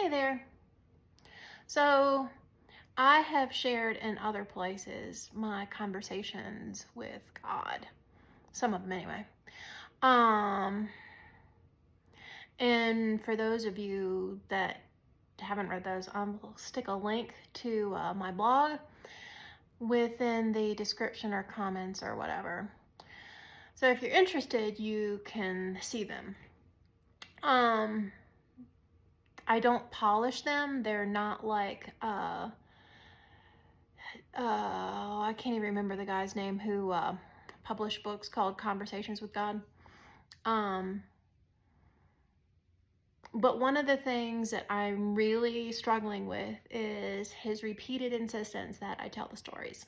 Hey there. So I have shared in other places my conversations with God. Some of them anyway. Um, and for those of you that haven't read those, I'll stick a link to my blog within the description or comments or whatever. So if you're interested, you can see them. I don't polish them. They're not like I can't even remember the guy's name who published books called Conversations with God. But one of the things that I'm really struggling with is his repeated insistence that I tell the stories.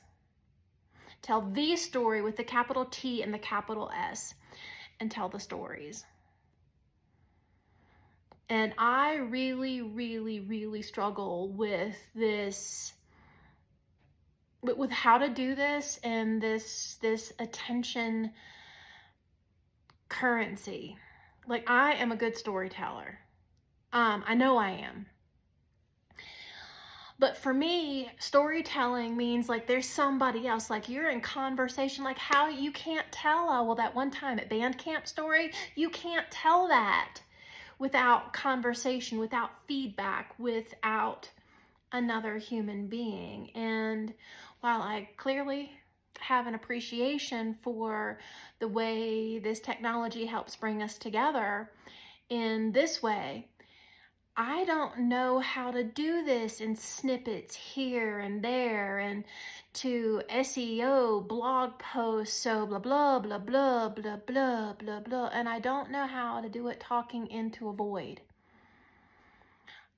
Tell the story with the capital T and the capital S, and tell the stories. And I really, really, really struggle with this, with how to do this and this attention currency. Like, I am a good storyteller. I know I am. But for me, storytelling means like there's somebody else, like you're in conversation, like how you can't tell, well, that one time at band camp story, you can't tell that without conversation, without feedback, without another human being. And while I clearly have an appreciation for the way this technology helps bring us together in this way, I don't know how to do this in snippets here and there and to SEO, blog posts, so blah, blah, blah, blah, blah, blah, blah, blah. And I don't know how to do it talking into a void.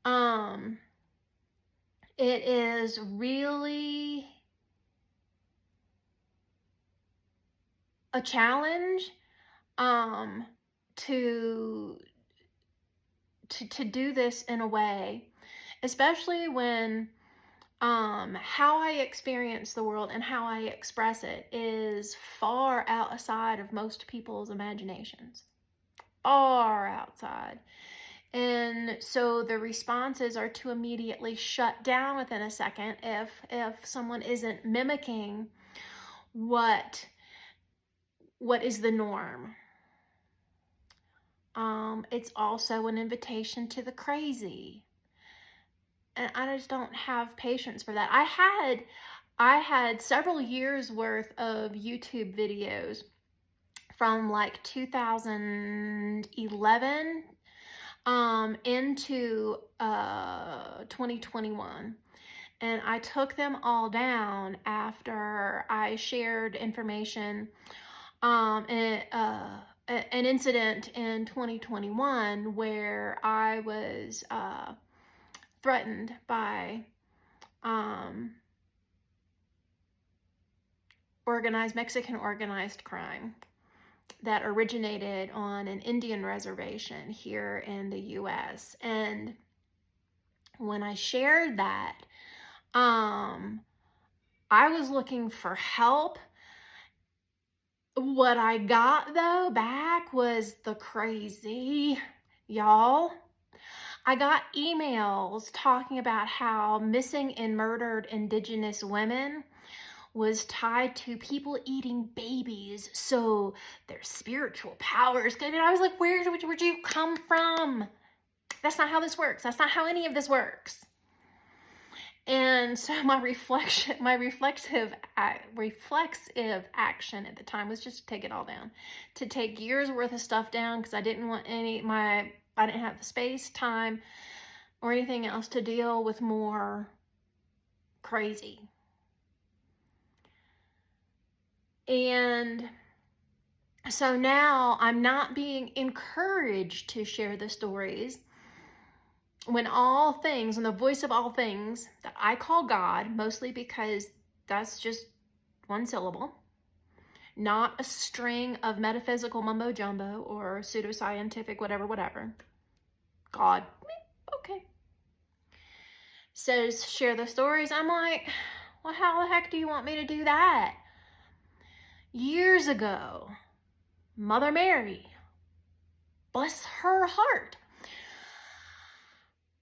It is really a challenge to do this in a way, especially when how I experience the world and how I express it is far outside of most people's imaginations. Far outside. And so the responses are to immediately shut down within a second if someone isn't mimicking what is the norm. It's also an invitation to the crazy. And I just don't have patience for that. I had several years worth of YouTube videos from like 2011 into 2021. And I took them all down after I shared information an incident in 2021 where I was threatened by Mexican organized crime that originated on an Indian reservation here in the US. And when I shared that, I was looking for help. What I got though back was the crazy, y'all. I got emails talking about how missing and murdered Indigenous women was tied to people eating babies, so their spiritual powers could. And I was like, where'd you come from? That's not how this works. That's not how any of this works. And so my reflexive action at the time was just to take it all down, to take years worth of stuff down, because I didn't want I didn't have the space, time, or anything else to deal with more crazy. And so now I'm not being encouraged to share the stories when the voice of all things that I call God, mostly because that's just one syllable, not a string of metaphysical mumbo jumbo or pseudoscientific whatever. God, okay. Says share the stories. I'm like, well, how the heck do you want me to do that? Years ago, Mother Mary, bless her heart,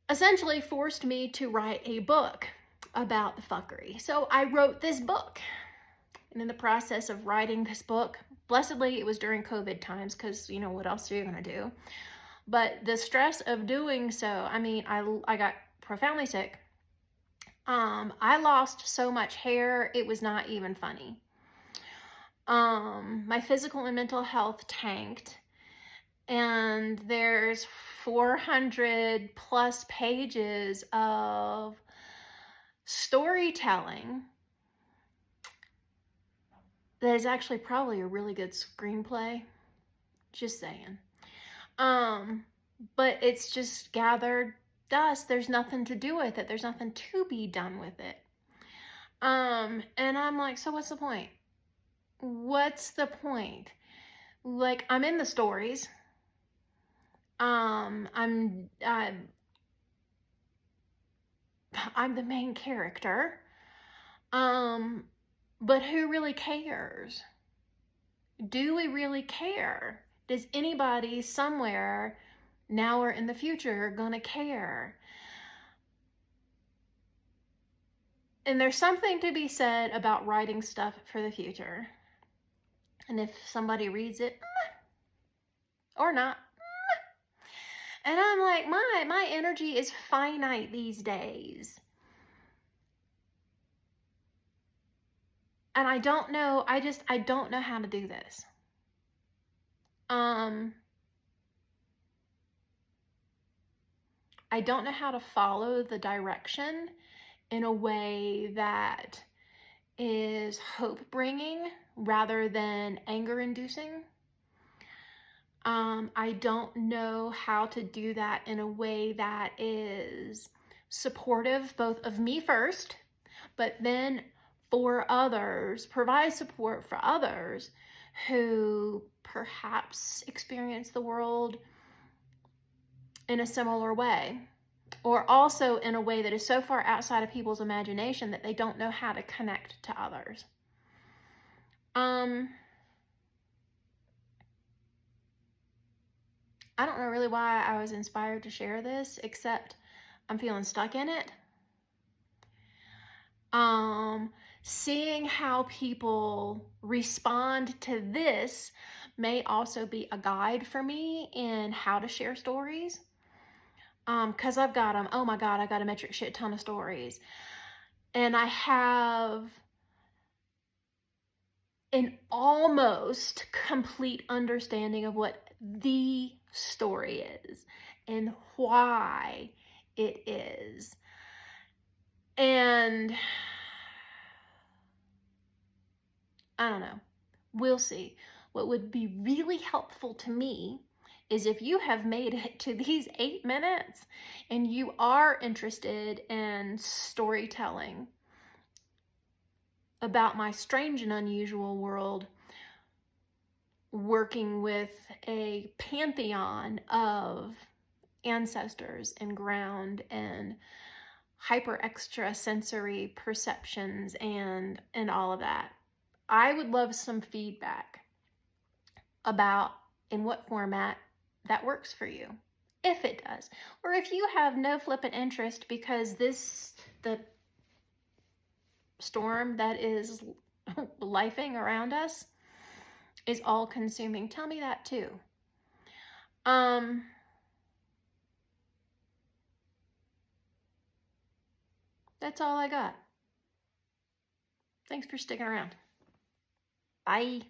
essentially forced me to write a book about the fuckery. So I wrote this book. And in the process of writing this book, blessedly it was during COVID times, because you know, what else are you gonna do? But the stress of doing so, I mean, I got profoundly sick. I lost so much hair, it was not even funny. My physical and mental health tanked, and there's 400 plus pages of storytelling that is actually probably a really good screenplay. Just saying. But it's just gathered dust. There's nothing to do with it. There's nothing to be done with it. And I'm like, so what's the point? What's the point? Like, I'm in the stories. I'm the main character. But who really cares? Do we really care? Does anybody somewhere, now or in the future, gonna care? And there's something to be said about writing stuff for the future. And if somebody reads it, or not. And I'm like, my energy is finite these days. And I don't know, I don't know how to do this. I don't know how to follow the direction in a way that is hope-bringing rather than anger-inducing. I don't know how to do that in a way that is supportive, both of me first, but then for others, provide support for others who perhaps experience the world in a similar way, or also in a way that is so far outside of people's imagination that they don't know how to connect to others. I don't know really why I was inspired to share this, except I'm feeling stuck in it. Seeing how people respond to this may also be a guide for me in how to share stories. Because I've got them, oh my God, I got a metric shit ton of stories. And I have an almost complete understanding of what the story is and why it is. And I don't know. We'll see. What would be really helpful to me is if you have made it to these 8 minutes and you are interested in storytelling about my strange and unusual world, working with a pantheon of ancestors and ground and hyper extra sensory perceptions and all of that. I would love some feedback about in what format that works for you, if it does. Or if you have no flippant interest because the storm that is lifing around us is all consuming, tell me that too. That's all I got. Thanks for sticking around. Bye.